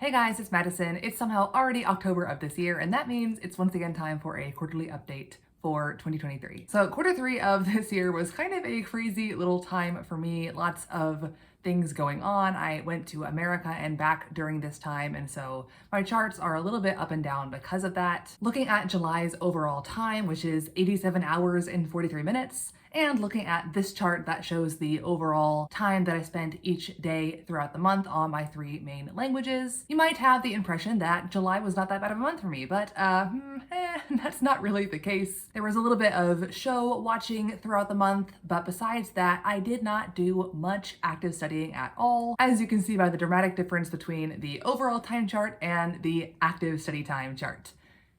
Hey guys, it's Madison. It's somehow already October of this year, and that means it's once again time for a quarterly update for 2023. So quarter three of this year was kind of a crazy little time for me. Lots of things going on. I went to America and back during this time, and so my charts are a little bit up and down because of that. Looking at July's overall time, which is 87 hours and 43 minutes, and looking at this chart that shows the overall time that I spent each day throughout the month on my three main languages, you might have the impression that July was not that bad of a month for me, but that's not really the case. There was a little bit of show watching throughout the month, but besides that, I did not do much active studying at all, as you can see by the dramatic difference between the overall time chart and the active study time chart.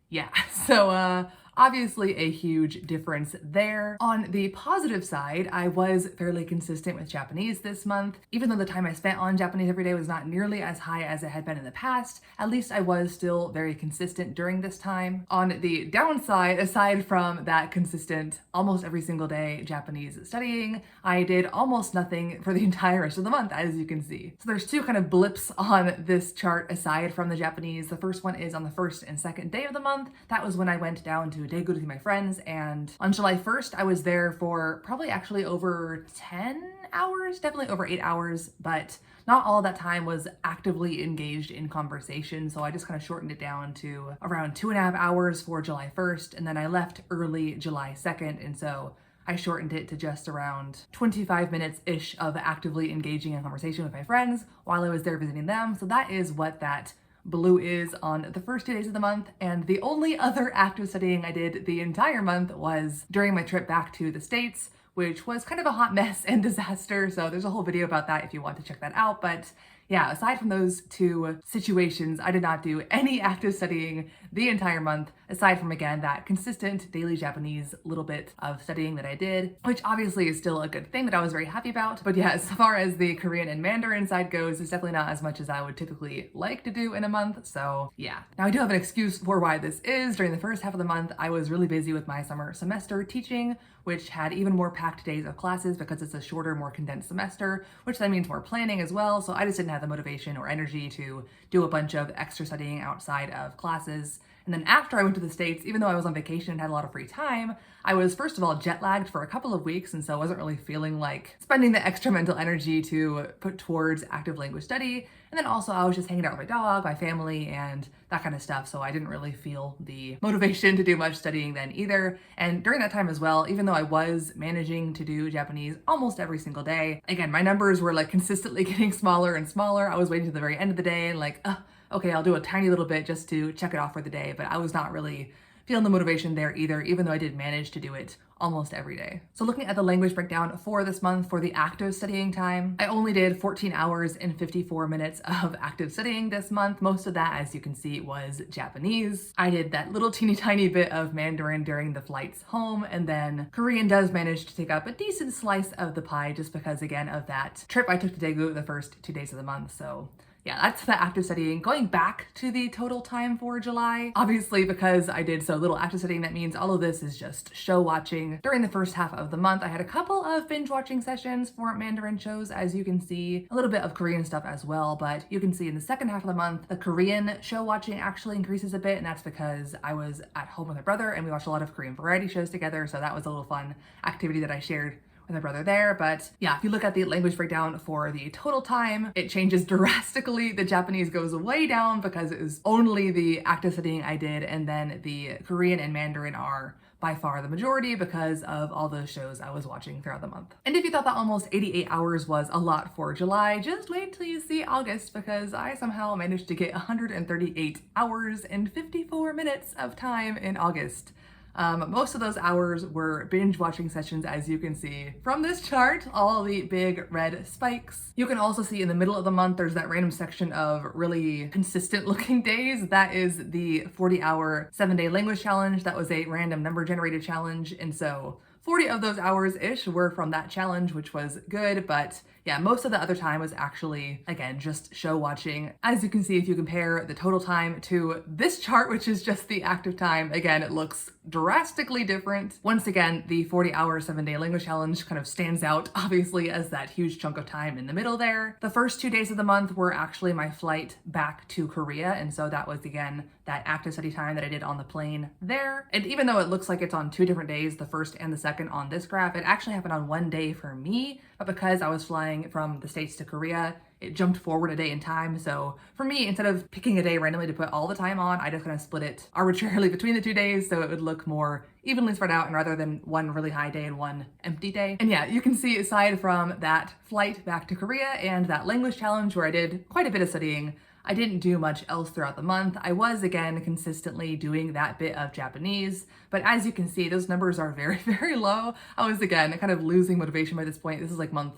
Yeah, so obviously a huge difference there. On the positive side, I was fairly consistent with Japanese this month. Even though the time I spent on Japanese every day was not nearly as high as it had been in the past, at least I was still very consistent during this time. On the downside, aside from that consistent, almost every single day Japanese studying, I did almost nothing for the entire rest of the month, as you can see. So there's two kind of blips on this chart aside from the Japanese. The first one is on the first and second day of the month. That was when I went down to Daegu to see my friends, and on July 1st I was there for probably actually over 10 hours, definitely over 8 hours, but not all that time was actively engaged in conversation, so I just kind of shortened it down to around 2.5 hours for July 1st, and then I left early July 2nd, and so I shortened it to just around 25 minutes-ish of actively engaging in conversation with my friends while I was there visiting them. So that is what that blue is on the first 2 days of the month, and the only other active studying I did the entire month was during my trip back to the States, which was kind of a hot mess and disaster, so there's a whole video about that if you want to check that out. But yeah, aside from those two situations, I did not do any active studying the entire month, aside from, again, that consistent daily Japanese little bit of studying that I did, which obviously is still a good thing that I was very happy about. But yeah, as far as the Korean and Mandarin side goes, it's definitely not as much as I would typically like to do in a month, so yeah. Now I do have an excuse for why this is. During the first half of the month, I was really busy with my summer semester teaching, which had even more packed days of classes because it's a shorter, more condensed semester, which then means more planning as well, so I just didn't have the motivation or energy to do a bunch of extra studying outside of classes. And then after I went to the States, even though I was on vacation and had a lot of free time, I was first of all jet lagged for a couple of weeks, and so I wasn't really feeling like spending the extra mental energy to put towards active language study. And then also I was just hanging out with my dog, my family, and that kind of stuff, so I didn't really feel the motivation to do much studying then either. And during that time as well, even though I was managing to do Japanese almost every single day, again, my numbers were like consistently getting smaller and smaller. I was waiting to the very end of the day and like, okay, I'll do a tiny little bit just to check it off for the day, but I was not really feeling the motivation there either, even though I did manage to do it almost every day. So looking at the language breakdown for this month for the active studying time, I only did 14 hours and 54 minutes of active studying this month. Most of that, as you can see, was Japanese. I did that little teeny tiny bit of Mandarin during the flights home, and then Korean does manage to take up a decent slice of the pie just because, again, of that trip I took to Daegu the first 2 days of the month. So yeah, that's the active studying. Going back to the total time for July, obviously because I did so little active studying, that means all of this is just show watching. During the first half of the month, I had a couple of binge watching sessions for Mandarin shows, as you can see, a little bit of Korean stuff as well, but you can see in the second half of the month, the Korean show watching actually increases a bit, and that's because I was at home with my brother and we watched a lot of Korean variety shows together, so that was a little fun activity that I shared with my brother there. But yeah, if you look at the language breakdown for the total time, it changes drastically. The Japanese goes way down because it was only the active studying I did, and then the Korean and Mandarin are by far the majority because of all those shows I was watching throughout the month. And if you thought that almost 88 hours was a lot for July, just wait till you see August, because I somehow managed to get 138 hours and 54 minutes of time in August. Most of those hours were binge watching sessions, as you can see from this chart, all the big red spikes. You can also see in the middle of the month, there's that random section of really consistent looking days. That is the 40-hour 7-day language challenge. That was a random number generated challenge. And so 40 of those hours-ish were from that challenge, which was good, but yeah, most of the other time was actually, again, just show watching. As you can see, if you compare the total time to this chart, which is just the active time, again, it looks drastically different. Once again, the 40-hour 7-day language challenge kind of stands out, obviously, as that huge chunk of time in the middle there. The first 2 days of the month were actually my flight back to Korea, and so that was, again, that active study time that I did on the plane there. And even though it looks like it's on 2 different days, the first and the second on this graph, it actually happened on 1 day for me, but because I was flying from the States to Korea, it jumped forward a day in time. So for me, instead of picking a day randomly to put all the time on, I just kind of split it arbitrarily between the 2 days so it would look more evenly spread out, and rather than one really high day and one empty day. And yeah, you can see aside from that flight back to Korea and that language challenge where I did quite a bit of studying, I didn't do much else throughout the month. I was, again, consistently doing that bit of Japanese, but as you can see, those numbers are very, very low. I was, again, kind of losing motivation by this point. This is like month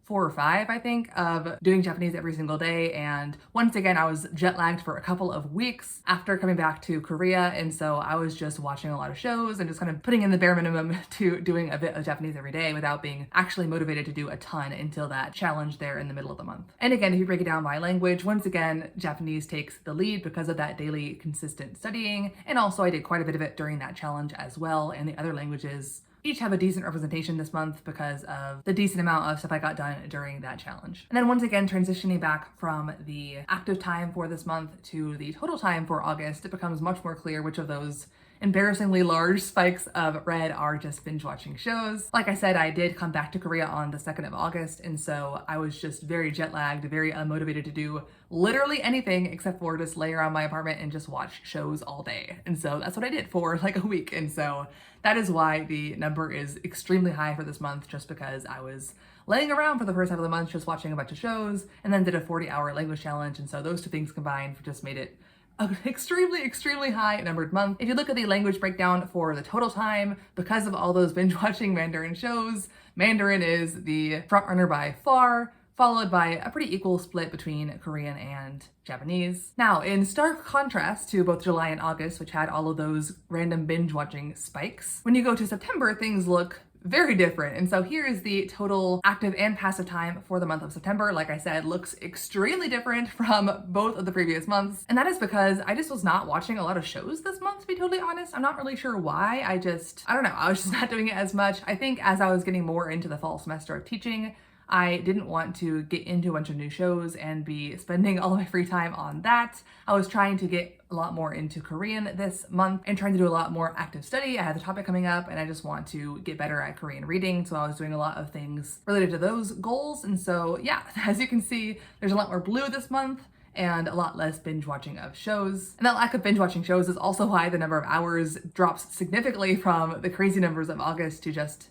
4 or 5, I think, of doing Japanese every single day. And once again, I was jet lagged for a couple of weeks after coming back to Korea. And so I was just watching a lot of shows and just kind of putting in the bare minimum to doing a bit of Japanese every day without being actually motivated to do a ton until that challenge there in the middle of the month. And again, if you break it down by language, once again, Japanese takes the lead because of that daily consistent studying. And also I did quite a bit of it during that challenge as well. And the other languages each have a decent representation this month because of the decent amount of stuff I got done during that challenge. And then once again, transitioning back from the active time for this month to the total time for August, it becomes much more clear which of those embarrassingly large spikes of red are just binge watching shows. Like I said, I did come back to Korea on the 2nd of August, and so I was just very jet lagged, very unmotivated to do literally anything except for just lay around my apartment and just watch shows all day. And so that's what I did for like a week. And so that is why the number is extremely high for this month, just because I was laying around for the first half of the month just watching a bunch of shows and then did a 40-hour language challenge. And so those two things combined just made it an extremely high numbered month. If you look at the language breakdown for the total time, because of all those binge watching Mandarin shows, Mandarin is the front runner by far, followed by a pretty equal split between Korean and Japanese. Now, in stark contrast to both July and August, which had all of those random binge watching spikes, when you go to September, things look very different. And so here is the total active and passive time for the month of September. Like I said, looks extremely different from both of the previous months. And that is because I just was not watching a lot of shows this month, to be totally honest. I'm not really sure why. I don't know. I was just not doing it as much. I think as I was getting more into the fall semester of teaching, I didn't want to get into a bunch of new shows and be spending all of my free time on that. I was trying to get a lot more into Korean this month and trying to do a lot more active study. I had the topic coming up and I just want to get better at Korean reading. So I was doing a lot of things related to those goals. And so yeah, as you can see, there's a lot more blue this month and a lot less binge watching of shows. And that lack of binge watching shows is also why the number of hours drops significantly from the crazy numbers of August to just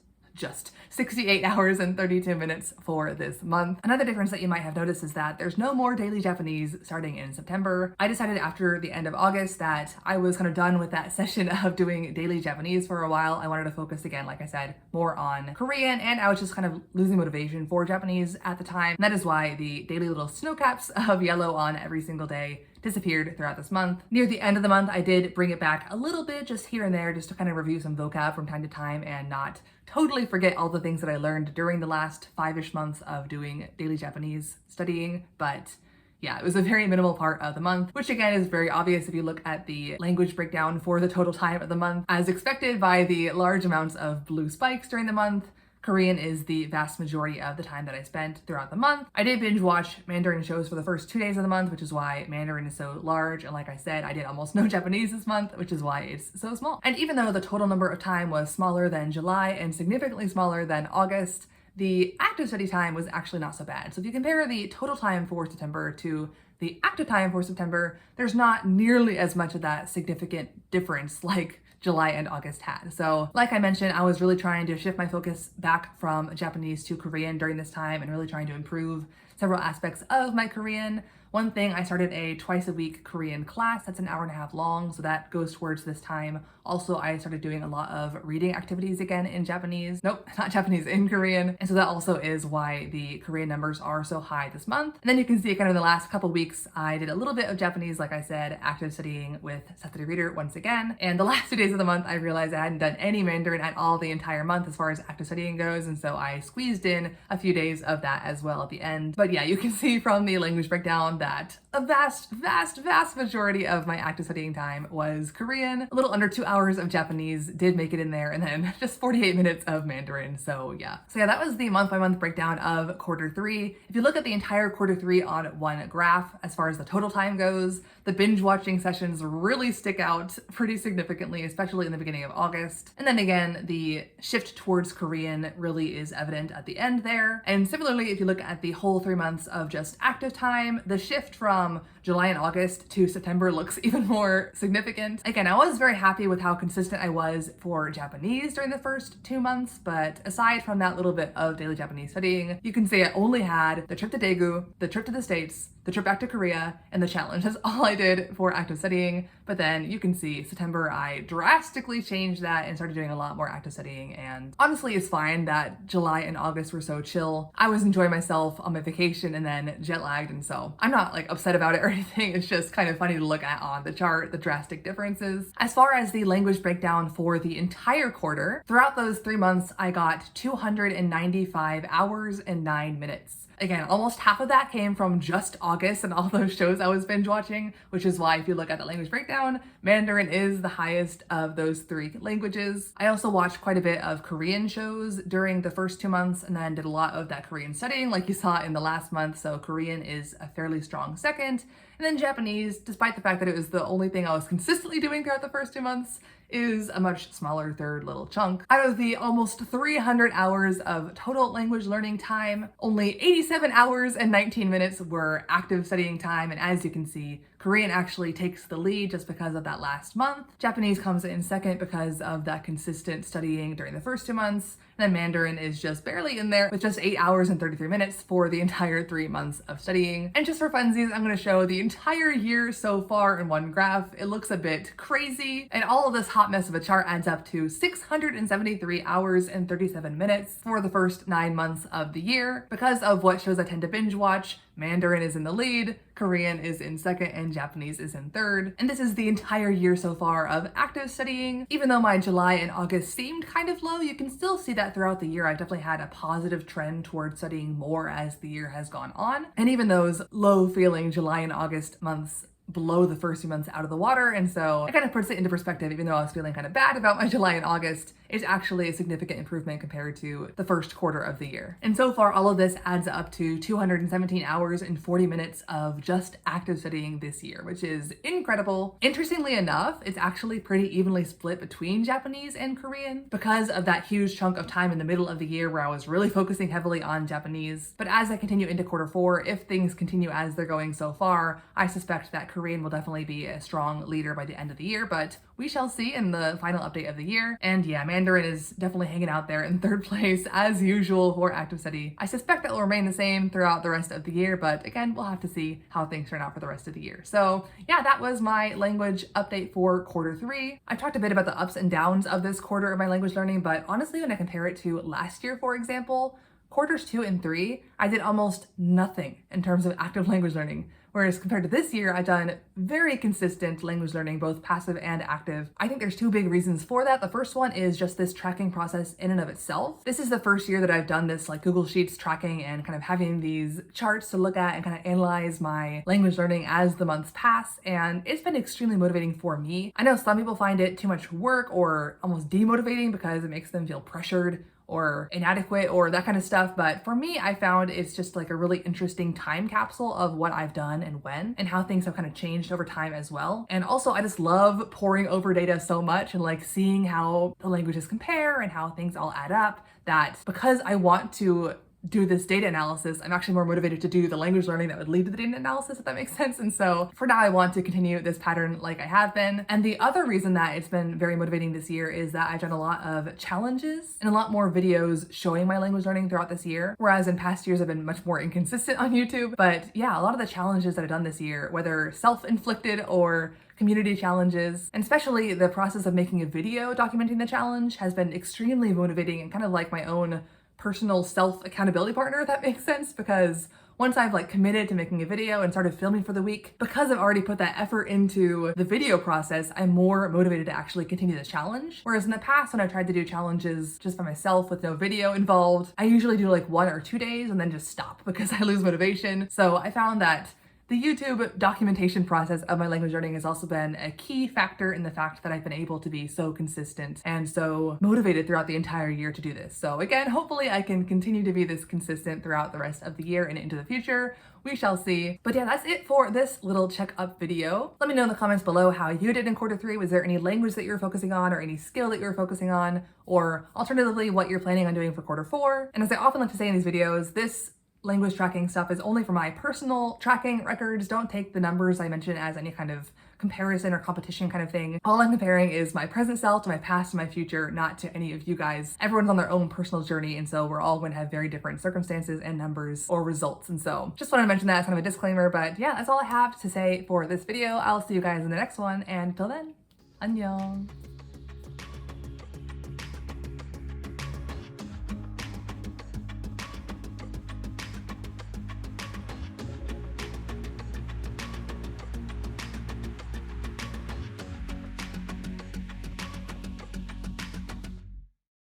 68 hours and 32 minutes for this month. Another difference that you might have noticed is that there's no more daily Japanese starting in September. I decided after the end of August that I was kind of done with that session of doing daily Japanese for a while. I wanted to focus again, like I said, more on Korean, and I was just kind of losing motivation for Japanese at the time. And that is why the daily little snow caps of yellow on every single day disappeared throughout this month. Near the end of the month, I did bring it back a little bit, just here and there, just to kind of review some vocab from time to time and not totally forget all the things that I learned during the last 5-ish months of doing daily Japanese studying. But yeah, it was a very minimal part of the month, which again is very obvious if you look at the language breakdown for the total time of the month. As expected by the large amounts of blue spikes during the month, Korean is the vast majority of the time that I spent throughout the month. I did binge watch Mandarin shows for the first 2 days of the month, which is why Mandarin is so large. And like I said, I did almost no Japanese this month, which is why it's so small. And even though the total number of time was smaller than July and significantly smaller than August, the active study time was actually not so bad. So if you compare the total time for September to the active time for September, there's not nearly as much of that significant difference like July and August had. So like I mentioned, I was really trying to shift my focus back from Japanese to Korean during this time and really trying to improve several aspects of my Korean. One thing, I started a twice a week Korean class that's an hour and a half long, so that goes towards this time. Also, I started doing a lot of reading activities again in Japanese. Nope, not Japanese, in Korean. And so that also is why the Korean numbers are so high this month. And then you can see kind of in the last couple weeks, I did a little bit of Japanese, like I said, active studying with Saturday Reader once again. And the last 2 days of the month, I realized I hadn't done any Mandarin at all the entire month as far as active studying goes. And so I squeezed in a few days of that as well at the end. But yeah, you can see from the language breakdown that a vast majority of my active studying time was Korean. A little under 2 hours of Japanese did make it in there, and then just 48 minutes of Mandarin. So yeah, that was the month-by-month breakdown of Q3. If you look at the entire Q3 on one graph, as far as the total time goes, the binge watching sessions really stick out pretty significantly, especially in the beginning of August. And then again, the shift towards Korean really is evident at the end there. And similarly, if you look at the whole 3 months of just active time, the shift from July and August to September looks even more significant. Again, I was very happy with how consistent I was for Japanese during the first 2 months, but aside from that little bit of daily Japanese studying, you can see I only had the trip to Daegu, the trip to the States, the trip back to Korea, and the challenge. That's all I did for active studying. But then you can see September, I drastically changed that and started doing a lot more active studying. And honestly, it's fine that July and August were so chill. I was enjoying myself on my vacation and then jet lagged. And so I'm not like upset about it or anything. It's just kind of funny to look at on the chart, the drastic differences. As far as the language breakdown for the entire quarter, throughout those 3 months, I got 295 hours and 9 minutes. Again, almost half of that came from just August and all those shows I was binge watching, which is why if you look at the language breakdown, Mandarin is the highest of those 3 languages. I also watched quite a bit of Korean shows during the first 2 months and then did a lot of that Korean studying like you saw in the last month, so Korean is a fairly strong second. And then Japanese, despite the fact that it was the only thing I was consistently doing throughout the first 2 months, is a much smaller third little chunk. Out of the almost 300 hours of total language learning time, only 87 hours and 19 minutes were active studying time, and as you can see, Korean actually takes the lead just because of that last month. Japanese comes in second because of that consistent studying during the first 2 months, and then Mandarin is just barely in there with just 8 hours and 33 minutes for the entire 3 months of studying. And just for funsies, I'm going to show the entire year so far in one graph. It looks a bit crazy, and all of this hot mess of a chart adds up to 673 hours and 37 minutes for the first 9 months of the year. Because of what shows I tend to binge watch, Mandarin is in the lead, Korean is in second, and Japanese is in third. And this is the entire year so far of active studying. Even though my July and August seemed kind of low, you can still see that throughout the year I've definitely had a positive trend towards studying more as the year has gone on. And even those low feeling July and August months blow the first 2 months out of the water. And so it kind of puts it into perspective. Even though I was feeling kind of bad about my July and August, it's actually a significant improvement compared to the first quarter of the year. And so far, all of this adds up to 217 hours and 40 minutes of just active studying this year, which is incredible. Interestingly enough, it's actually pretty evenly split between Japanese and Korean because of that huge chunk of time in the middle of the year where I was really focusing heavily on Japanese. But as I continue into Q4, if things continue as they're going so far, I suspect that Korean will definitely be a strong leader by the end of the year, but we shall see in the final update of the year. And yeah, Mandarin is definitely hanging out there in third place as usual for active study. I suspect that will remain the same throughout the rest of the year, but again, we'll have to see how things turn out for the rest of the year. So yeah, that was my language update for Q3. I talked a bit about the ups and downs of this quarter of my language learning, but honestly, when I compare it to last year, for example, quarters 2 and 3, I did almost nothing in terms of active language learning. Whereas compared to this year, I've done very consistent language learning, both passive and active. I think there's 2 big reasons for that. The first one is just this tracking process in and of itself. This is the first year that I've done this like Google Sheets tracking and kind of having these charts to look at and kind of analyze my language learning as the months pass. And it's been extremely motivating for me. I know some people find it too much work or almost demotivating because it makes them feel pressured or inadequate or that kind of stuff. But for me, I found it's just like a really interesting time capsule of what I've done and when and how things have kind of changed over time as well. And also I just love poring over data so much and like seeing how the languages compare and how things all add up, that because I want to do this data analysis, I'm actually more motivated to do the language learning that would lead to the data analysis, if that makes sense. And so for now, I want to continue this pattern like I have been. And the other reason that it's been very motivating this year is that I've done a lot of challenges and a lot more videos showing my language learning throughout this year, whereas in past years I've been much more inconsistent on YouTube. But yeah, a lot of the challenges that I've done this year, whether self-inflicted or community challenges, and especially the process of making a video documenting the challenge, has been extremely motivating and kind of like my own personal self-accountability partner, if that makes sense, because once I've like committed to making a video and started filming for the week, because I've already put that effort into the video process, I'm more motivated to actually continue the challenge. Whereas in the past, when I tried to do challenges just by myself with no video involved, I usually do like 1 or 2 days and then just stop because I lose motivation. So I found that the YouTube documentation process of my language learning has also been a key factor in the fact that I've been able to be so consistent and so motivated throughout the entire year to do this. So again, hopefully I can continue to be this consistent throughout the rest of the year and into the future. We shall see. But yeah, that's it for this little check-up video. Let me know in the comments below how you did in Q3. Was there any language that you were focusing on or any skill that you were focusing on? Or alternatively, what you're planning on doing for Q4? And as I often like to say in these videos, this language tracking stuff is only for my personal tracking records. Don't take the numbers I mention as any kind of comparison or competition kind of thing. All I'm comparing is my present self to my past to my future, not to any of you guys. Everyone's on their own personal journey, and so we're all going to have very different circumstances and numbers or results. And so just wanted to mention that as kind of a disclaimer, but yeah, that's all I have to say for this video. I'll see you guys in the next one, and till then, annyeong.